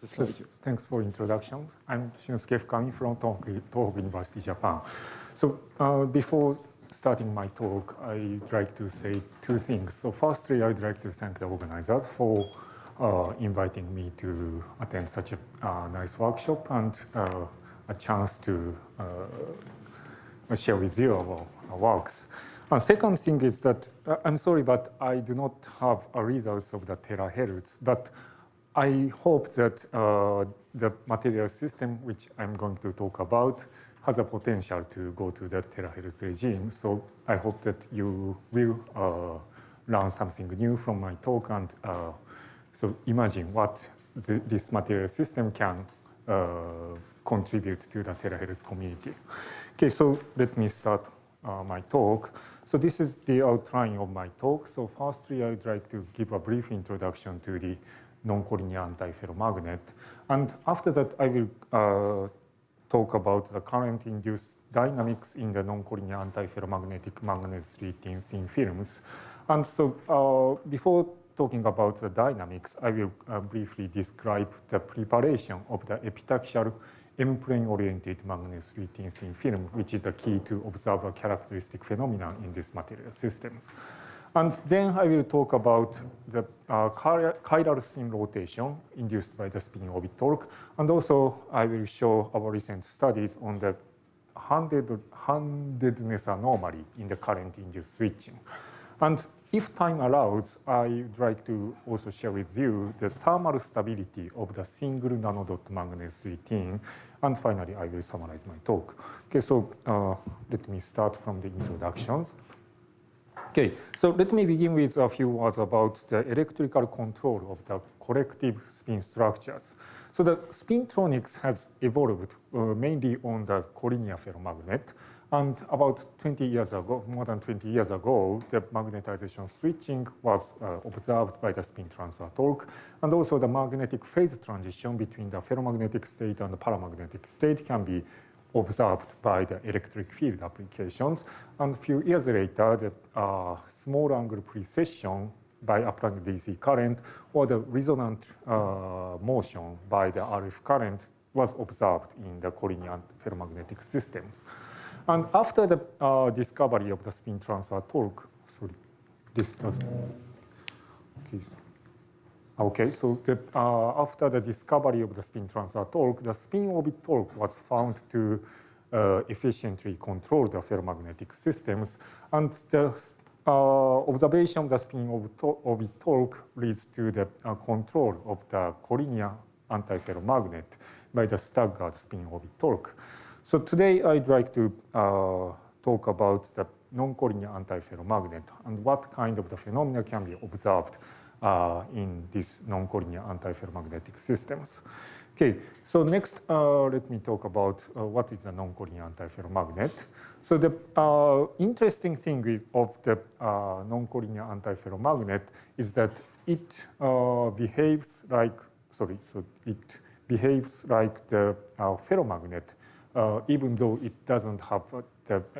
So, thanks for introduction. I'm Shunsuke FUKAMI from Tohoku University, Japan. So before starting my talk, I'd like to say two things. So firstly, I'd like to thank the organizers for inviting me to attend such a nice workshop and a chance to share with you our works. And second thing is that I'm sorry, but I do not have a results of the Terahertz, but I hope that the material system which I'm going to talk about has a potential to go to the Terahertz regime. So I hope that you will learn something new from my talk and so imagine what this material system can contribute to the Terahertz community. Okay, so let me start my talk. So this is the outline of my talk. So firstly, I'd like to give a brief introduction to the noncollinear antiferromagnet. And after that, I will talk about the current-induced dynamics in the noncollinear antiferromagnetic manganese-3 thin films. And so before talking about the dynamics, I will briefly describe the preparation of the epitaxial M-plane-oriented manganese-3 thin film, which is the key to observe a characteristic phenomenon in these material systems. And then I will talk about the chiral spin rotation induced by the spin orbit torque. And also, I will show our recent studies on the handedness anomaly in the current-induced switching. And if time allows, I would like to also share with you the thermal stability of the single nanodot manganese-3. And finally, I will summarize my talk. Okay, so let me start from the introductions. Okay, so let me begin with a few words about the electrical control of the corrective spin structures. So the Spintronics has evolved mainly on the collinear ferromagnet. And about 20 years ago, more than 20 years ago, the magnetization switching was observed by the spin transfer torque. And also the magnetic phase transition between the ferromagnetic state and the paramagnetic state can be observed by the electric field applications. And a few years later, the small angle precession by applying DC current or the resonant motion by the RF current was observed in the collinear ferromagnetic systems. And after the discovery of the spin transfer torque, sorry, this doesn't. Okay, so after the discovery of the spin transfer torque, the spin orbit torque was found to efficiently control the ferromagnetic systems. And the observation of the spin orbit torque leads to the control of the collinear antiferromagnet by the staggered spin orbit torque. So today I'd like to talk about the noncollinear antiferromagnet and what kind of the phenomena can be observed in these noncollinear antiferromagnetic systems. Okay, so next let me talk about what is a noncollinear antiferromagnet. So the interesting thing of the noncollinear antiferromagnet is that it behaves like, it behaves like the ferromagnet, even though it doesn't have,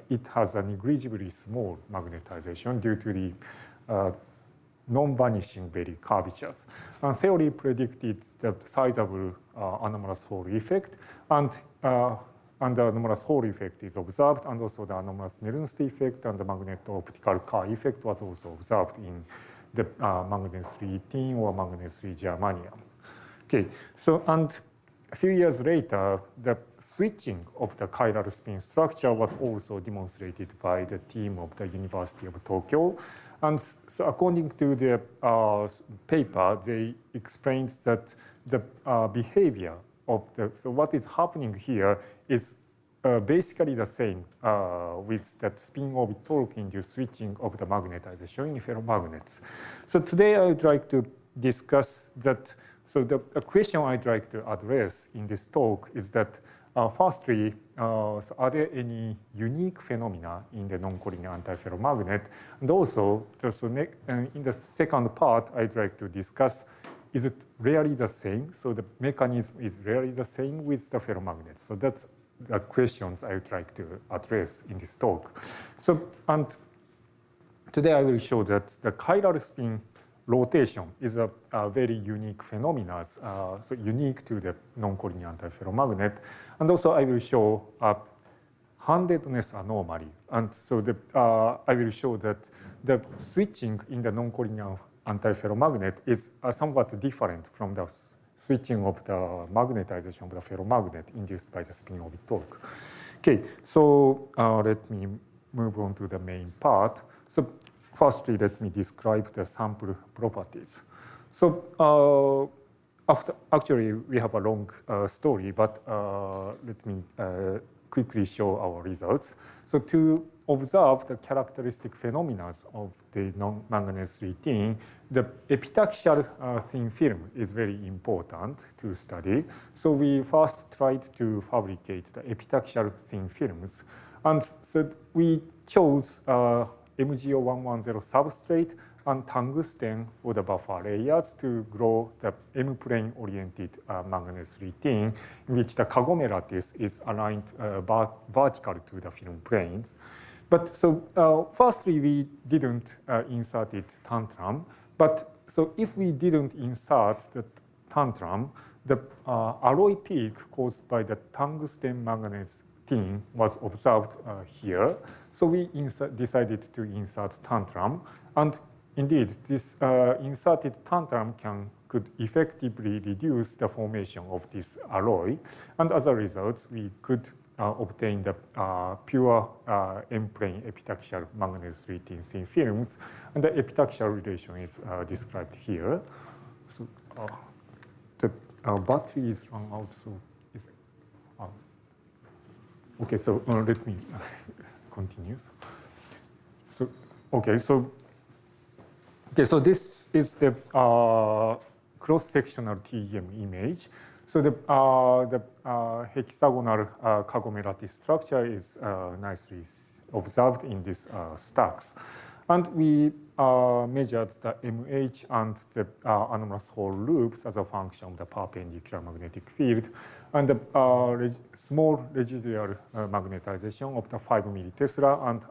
it has a negligibly small magnetization due to the non-vanishing Berry curvatures. And theory predicted the sizable anomalous Hall effect, and the anomalous Hall effect is observed, and also the anomalous Nernst effect and the magneto-optical Kerr effect was also observed in the manganese-3 or manganese-3 germaniums. Okay, so and a few years later, the switching of the chiral spin structure was also demonstrated by the team of the University of Tokyo. And so according to the paper, they explained that the behavior of so what is happening here is basically the same with that spin orbit torque induced switching of the magnetization in ferromagnets. So today I would like to discuss that. So the question I'd like to address in this talk is that firstly, so are there any unique phenomena in the noncollinear antiferromagnet? And also, in the second part, I'd like to discuss, is it really the same? So the mechanism is really the same with the ferromagnet. So that's the questions I would like to address in this talk. So, and today I will show that the chiral spin rotation is a very unique phenomenon, so unique to the noncollinear antiferromagnet. And also I will show a handedness anomaly. And so I will show that the switching in the noncollinear antiferromagnet is somewhat different from the switching of the magnetization of the ferromagnet induced by the spin orbit torque. Okay, so let me move on to the main part. So firstly, let me describe the sample properties. So actually, we have a long story, but let me quickly show our results. So to observe the characteristic phenomena of the non-manganese routine, the epitaxial thin film is very important to study. So we first tried to fabricate the epitaxial thin films. And so we chose MgO110 substrate and tungsten for the buffer layers to grow the M-plane oriented manganese routine, in which the kagome lattice is aligned vertical to the film planes. But so firstly, we didn't insert it tantrum. But so if we didn't insert the tantrum, the alloy peak caused by the tungsten manganese tin was observed here. So we decided to insert tantrum. And indeed, this inserted tantrum could effectively reduce the formation of this alloy. And as a result, we could obtain the pure M-plane epitaxial manganese routine thin films. And the epitaxial relation is described here. So the battery is run out. So okay, so let me continue. So okay, so this is the cross-sectional TEM image. So the hexagonal kagome lattice structure is nicely observed in these stacks. And we measured the MH and the anomalous Hall loops as a function of the perpendicular magnetic field, and the small residual magnetization of the 5 millitesla and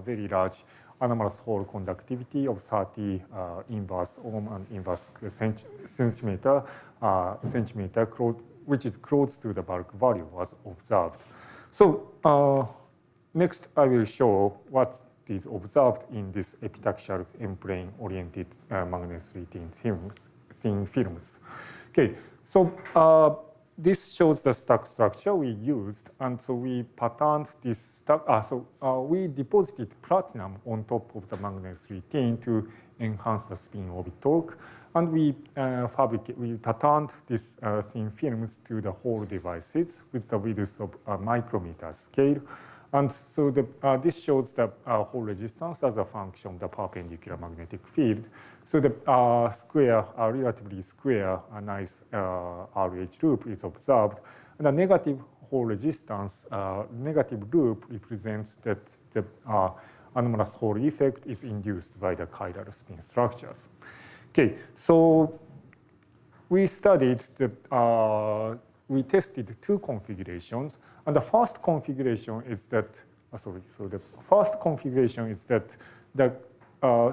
very large anomalous Hall conductivity of 30 inverse ohm and inverse centimeter, which is close to the bulk value was observed. So next I will show what is observed in this epitaxial M-plane oriented manganese routine thin films. Okay, so this shows the stack structure we used, and so we patterned this stack. We deposited platinum on top of the manganese routine to enhance the spin orbit torque, and we patterned these thin films to the Hall devices with the width of a micrometer scale. And so this shows the Hall resistance as a function of the perpendicular magnetic field. So the relatively square, nice RH loop is observed. And the negative Hall resistance, negative loop represents that the anomalous Hall effect is induced by the chiral spin structures. Okay, so we studied we tested two configurations. And the first configuration is that, the first configuration is that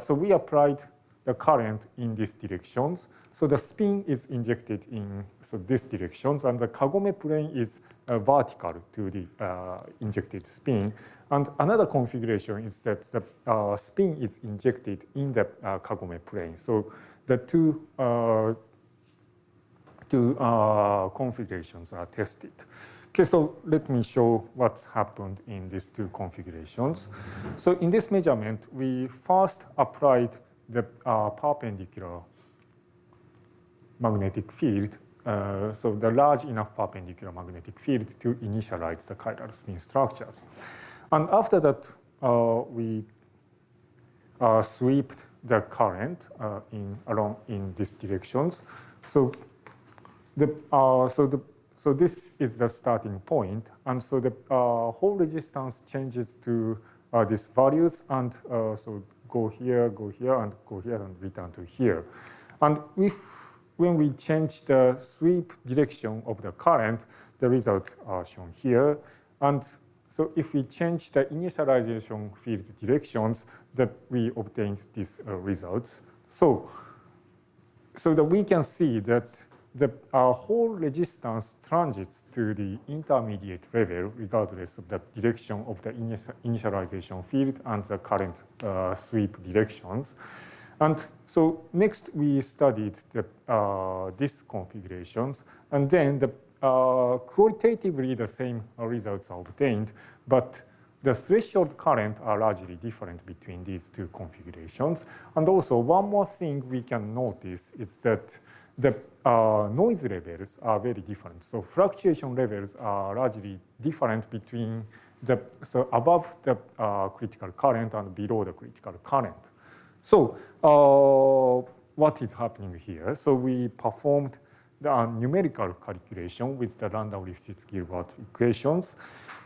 so we applied the current in these directions. So the spin is injected in these directions, and the kagome plane is vertical to the injected spin. And another configuration is that the spin is injected in the kagome plane. So the two configurations are tested. Okay, so let me show what happened in these two configurations. So in this measurement, we first applied the perpendicular magnetic field, so the large enough perpendicular magnetic field to initialize the chiral spin structures. And after that, we swept the current along in these directions. So So this is the starting point, and so the Hall resistance changes to these values, and so go here, and go here, and return to here. And when we change the sweep direction of the current, the results are shown here. And so if we change the initialization field directions, that we obtained these results. So so that we can see that the whole resistance transits to the intermediate level regardless of the direction of the initialization field and the current sweep directions. And so next we studied these configurations, and then qualitatively the same results are obtained, but the threshold current are largely different between these two configurations. And also one more thing we can notice is that the noise levels are very different. So fluctuation levels are largely different between so above the critical current and below the critical current. So what is happening here? So we performed the numerical calculation with the random Lifshitz-Gilbert equations.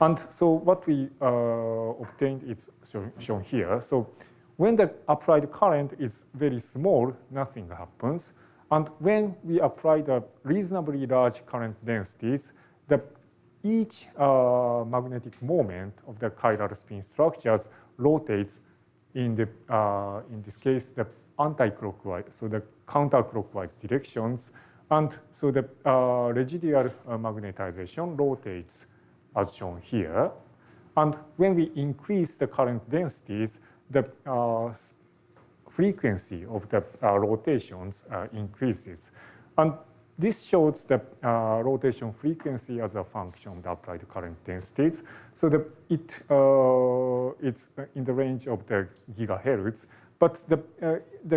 And so what we obtained is shown here. So when the applied current is very small, nothing happens. And when we apply the reasonably large current densities, each magnetic moment of the chiral spin structures rotates in this case the anti-clockwise, so the counterclockwise directions. And so the residual magnetization rotates as shown here. And when we increase the current densities, the frequency of the rotations increases. And this shows the rotation frequency as a function of the applied current densities. So it's in the range of the gigahertz. But the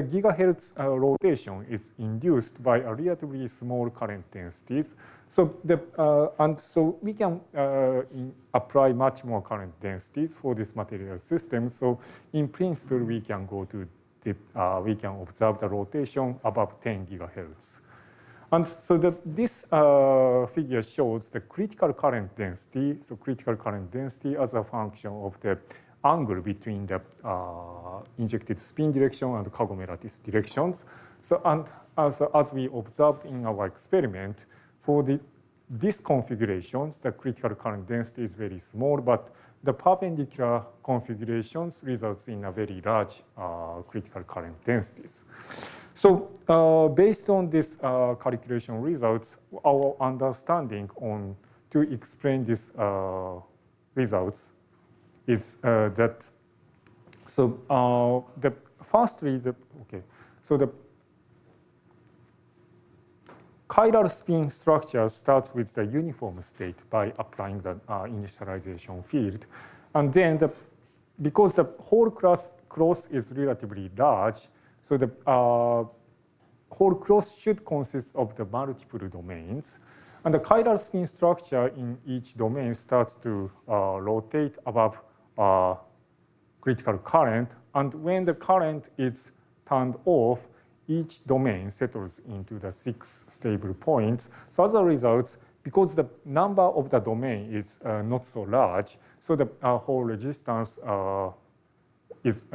gigahertz rotation is induced by a relatively small current densities. So and so we can apply much more current densities for this material system. So in principle, we can go to we can observe the rotation above 10 gigahertz. And so this figure shows the critical current density. So critical current density as a function of the angle between the injected spin direction and Kagome lattice directions. So as we observed in our experiment, for these configurations, the critical current density is very small, but the perpendicular configurations results in a very large critical current densities. So based on this calculation results, our understanding on to explain these results is that so firstly the chiral spin structure starts with the uniform state by applying the initialization field, and then because the whole cross is relatively large, so the whole cross should consist of the multiple domains, and the chiral spin structure in each domain starts to rotate above critical current, and when the current is turned off, each domain settles into the 6 stable points. So as a result, because the number of the domain is not so large, so the whole resistance is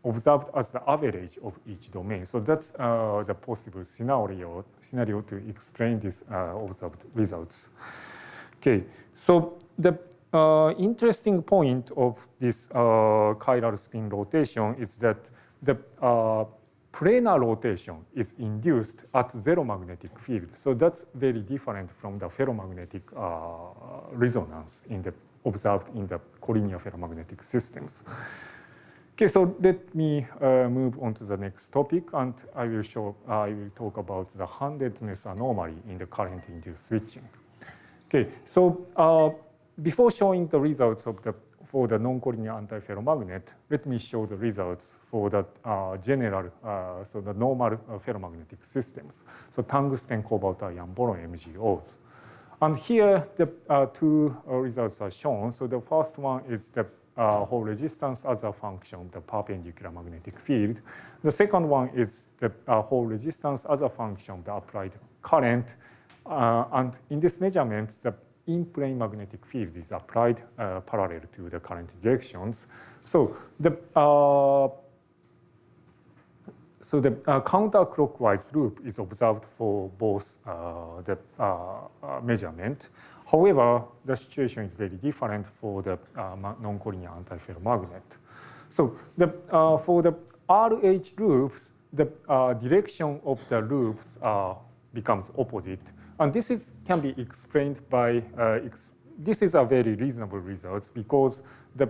observed as the average of each domain. So that's the possible scenario to explain these observed results. Okay, so the interesting point of this chiral spin rotation is that the planar rotation is induced at zero magnetic field. So that's very different from the ferromagnetic resonance observed in the collinear ferromagnetic systems. Okay, so let me move on to the next topic, and I will talk about the handedness anomaly in the current-induced switching. Okay, so before showing the results for the noncollinear antiferromagnet, let me show the results for the general, so the normal ferromagnetic systems. So tungsten, cobalt iron, boron MgOs. And here the two results are shown. So the first one is the whole resistance as a function of the perpendicular magnetic field. The second one is the whole resistance as a function of the applied current. And in this measurement, the in-plane magnetic field is applied parallel to the current directions. So the counterclockwise loop is observed for both the measurement. However, the situation is very different for the noncollinear antiferromagnet. So for the RH loops, the direction of the loops becomes opposite. And this can be explained by, this is a very reasonable result because the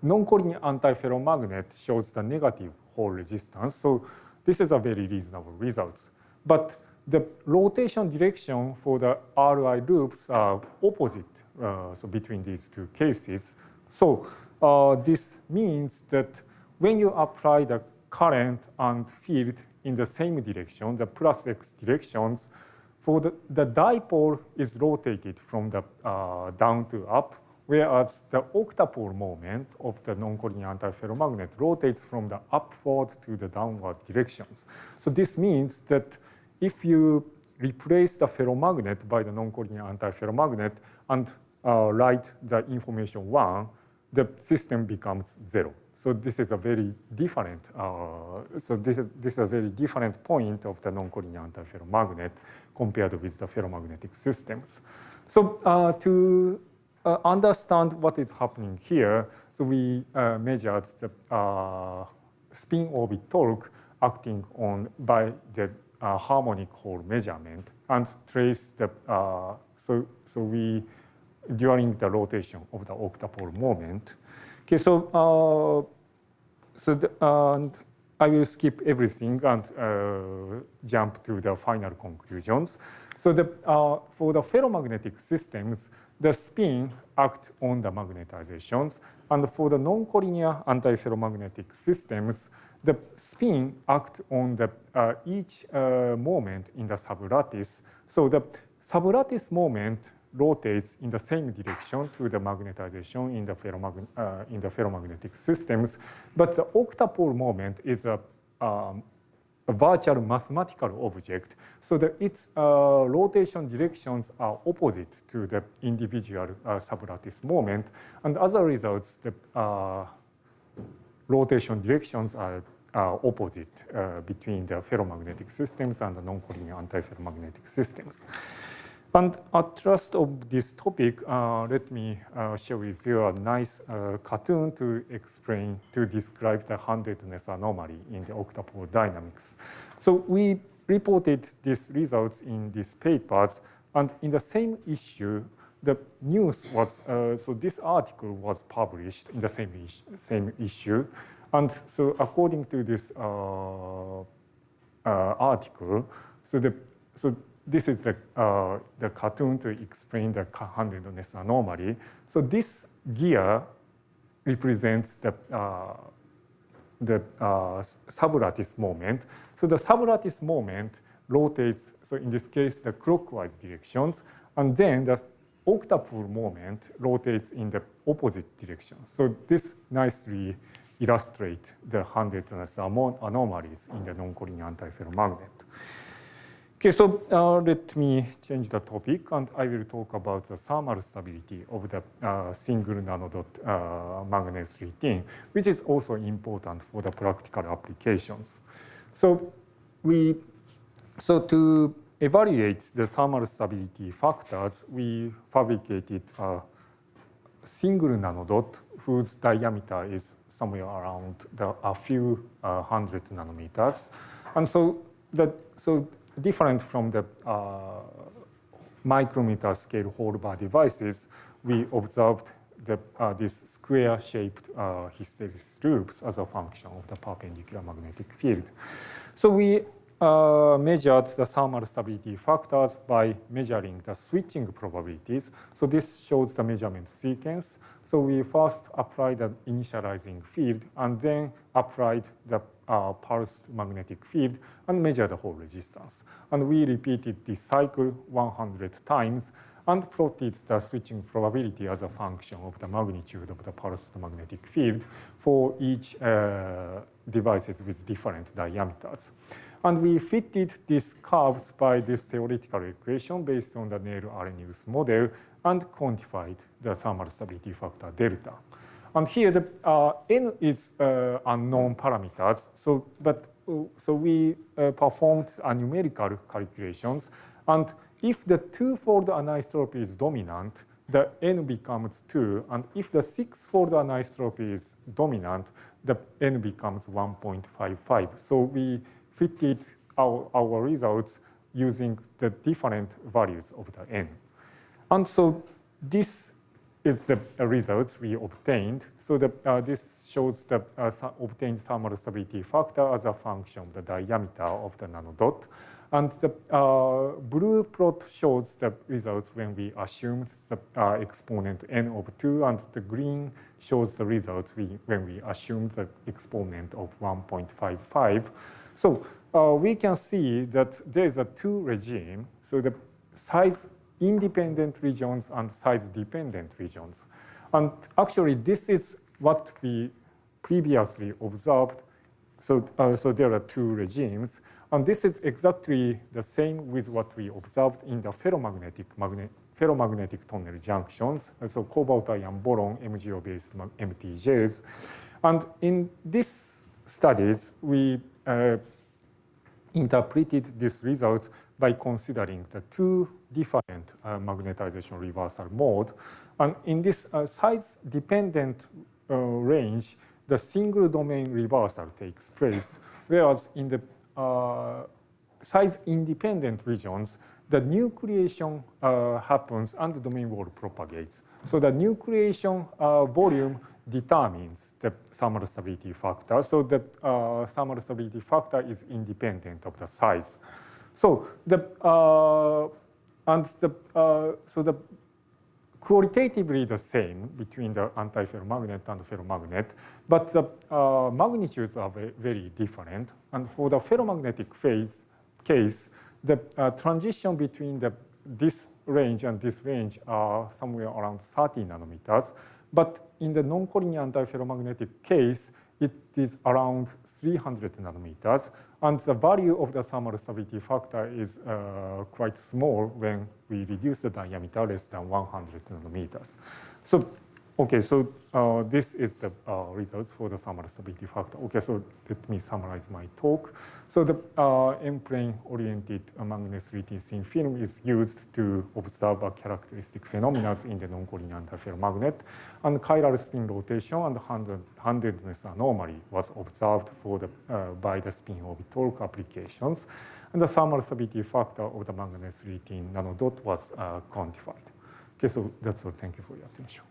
noncollinear antiferromagnet shows the negative hole resistance. So this is a very reasonable result. But the rotation direction for the RI loops are opposite so between these two cases. So this means that when you apply the current and field in the same direction, the plus x directions, for the dipole is rotated from the down to up, whereas the octapole moment of the noncollinear antiferromagnet rotates from the upward to the downward directions. So this means that if you replace the ferromagnet by the noncollinear antiferromagnet and write the information 1, the system becomes 0. So this is a very different. This is a very different point of the noncollinear antiferromagnet compared with the ferromagnetic systems. So to understand what is happening here, so we measured the spin orbit torque acting on by the harmonic hole measurement and trace the so we during the rotation of the octapole moment. Okay, so and I will skip everything and jump to the final conclusions. So for the ferromagnetic systems, the spin acts on the magnetizations, and for the noncollinear antiferromagnetic systems, the spin acts on the each moment in the sublattice. So the sublattice moment rotates in the same direction to the magnetization in the ferromagnetic systems, but the octapole moment is a virtual mathematical object, so that its rotation directions are opposite to the individual sublattice moment, and as a result, the rotation directions are opposite between the ferromagnetic systems and the noncollinear antiferromagnetic systems. And at last of this topic, let me share with you a nice cartoon to describe the handedness anomaly in the octapole dynamics. So we reported these results in these papers, and in the same issue, the news was, so this article was published in the same issue. And so according to this article, so this is the cartoon to explain the handedness anomaly. So this gear represents the sublattice moment. So the sublattice moment rotates, so in this case, the clockwise directions, and then the octapole moment rotates in the opposite direction. So this nicely illustrates the handedness anomalies in the noncollinear antiferromagnet. Okay, so let me change the topic, and I will talk about the thermal stability of the single nanodot magnets routine, which is also important for the practical applications. So to evaluate the thermal stability factors, we fabricated a single nanodot whose diameter is somewhere around a few hundred nanometers, and so different from the micrometer scale whole bar devices, we observed these square-shaped hysteresis loops as a function of the perpendicular magnetic field. So we measured the thermal stability factors by measuring the switching probabilities. So this shows the measurement sequence. So we first applied the initializing field and then applied the pulsed magnetic field and measured the hole resistance. And we repeated this cycle 100 times and plotted the switching probability as a function of the magnitude of the pulsed magnetic field for each devices with different diameters. And we fitted these curves by this theoretical equation based on the Neil-Arrhenius model and quantified the thermal stability factor delta. And here the n is unknown parameters. So we performed numerical calculations, and if the two-fold anisotropy is dominant, the n becomes 2, and if the six-fold anisotropy is dominant, the n becomes 1.55. So we fitted our results using the different values of the n. And so this is the results we obtained. So this shows the obtained thermal stability factor as a function of the diameter of the nanodot. And the blue plot shows the results when we assume the exponent n of 2, and the green shows the results when we assume the exponent of 1.55. So we can see that there is a two regime. So the size independent regions and size dependent regions. And actually, this is what we previously observed. So there are two regimes. And this is exactly the same with what we observed in the ferromagnetic tunnel junctions, so cobalt ion boron MgO-based MTJs. And in these studies, we interpreted these results by considering the two different magnetization reversal mode. And in this size-dependent range, the single domain reversal takes place, whereas in the size-independent regions, the nucleation happens and the domain wall propagates. So the nucleation volume determines the thermal stability factor. So the thermal stability factor is independent of the size. So the qualitatively the same between the antiferromagnet and ferromagnet, but the magnitudes are very different. And for the ferromagnetic case, the transition between this range and this range are somewhere around 30 nanometers. But in the noncollinear antiferromagnetic case, it is around 300 nanometers. And the value of the thermal stability factor is quite small when we reduce the diameter less than 100 nanometers. So, okay, so this is the results for the thermal stability factor. Okay, so let me summarize my talk. So the M-plane oriented magnet-3T thin film is used to observe characteristic phenomena in the noncollinear antiferromagnet, and chiral spin rotation and handedness anomaly was observed for by the spin orbit torque applications, and the thermal stability factor of the magnet-3T nanodot was quantified. Okay, so that's all. Thank you for your attention.